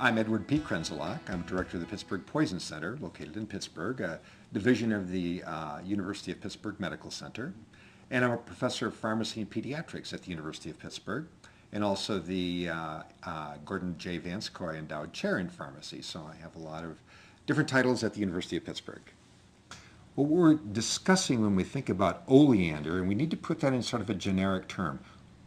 I'm Edward P. Krenzelok. I'm director of the Pittsburgh Poison Center, located in Pittsburgh, a division of the University of Pittsburgh Medical Center. And I'm a professor of pharmacy and pediatrics at the University of Pittsburgh, and also the Gordon J. Vanscoy Endowed Chair in Pharmacy. So I have a lot of different titles at the University of Pittsburgh. What we're discussing when we think about oleander, and we need to put that in sort of a generic term,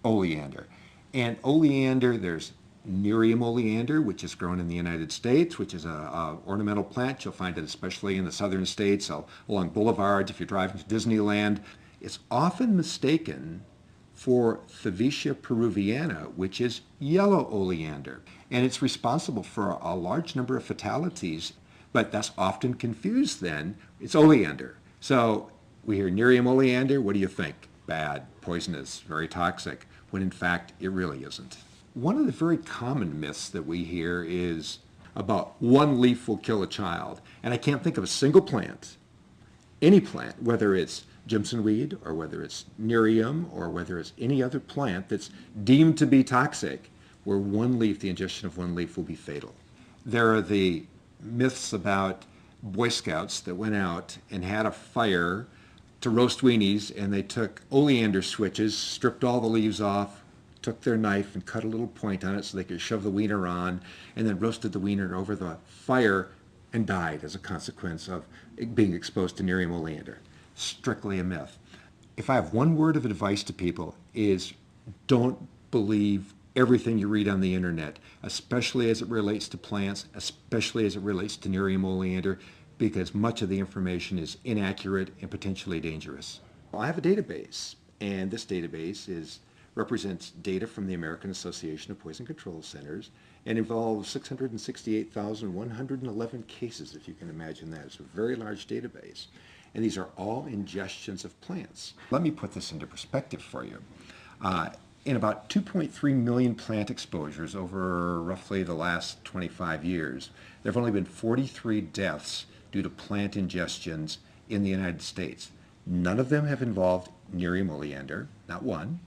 oleander. And oleander, there's Nerium Oleander, which is grown in the United States, which is a ornamental plant. You'll find it especially in the southern states, along boulevards, if you're driving to Disneyland. It's often mistaken for Favicia peruviana, which is yellow oleander. And it's responsible for a large number of fatalities, but that's often confused then. It's oleander. So we hear Nerium Oleander, what do you think? Bad, poisonous, very toxic, when in fact it really isn't. One of the very common myths that we hear is about one leaf will kill a child. And I can't think of a single plant, any plant, whether it's Jimson weed or whether it's Nerium or whether it's any other plant that's deemed to be toxic, where one leaf, the ingestion of one leaf will be fatal. There are the myths about Boy Scouts that went out and had a fire to roast weenies, and they took oleander switches, stripped all the leaves off, took their knife and cut a little point on it so they could shove the wiener on, and then roasted the wiener over the fire and died as a consequence of being exposed to Nerium Oleander. Strictly a myth. If I have one word of advice to people is don't believe everything you read on the internet, especially as it relates to plants, especially as it relates to Nerium Oleander, because much of the information is inaccurate and potentially dangerous. Well, I have a database, and this database represents data from the American Association of Poison Control Centers and involves 668,111 cases, if you can imagine that. It's a very large database. And these are all ingestions of plants. Let me put this into perspective for you. In about 2.3 million plant exposures over roughly the last 25 years, there have only been 43 deaths due to plant ingestions in the United States. None of them have involved Nerium Oleander, not one.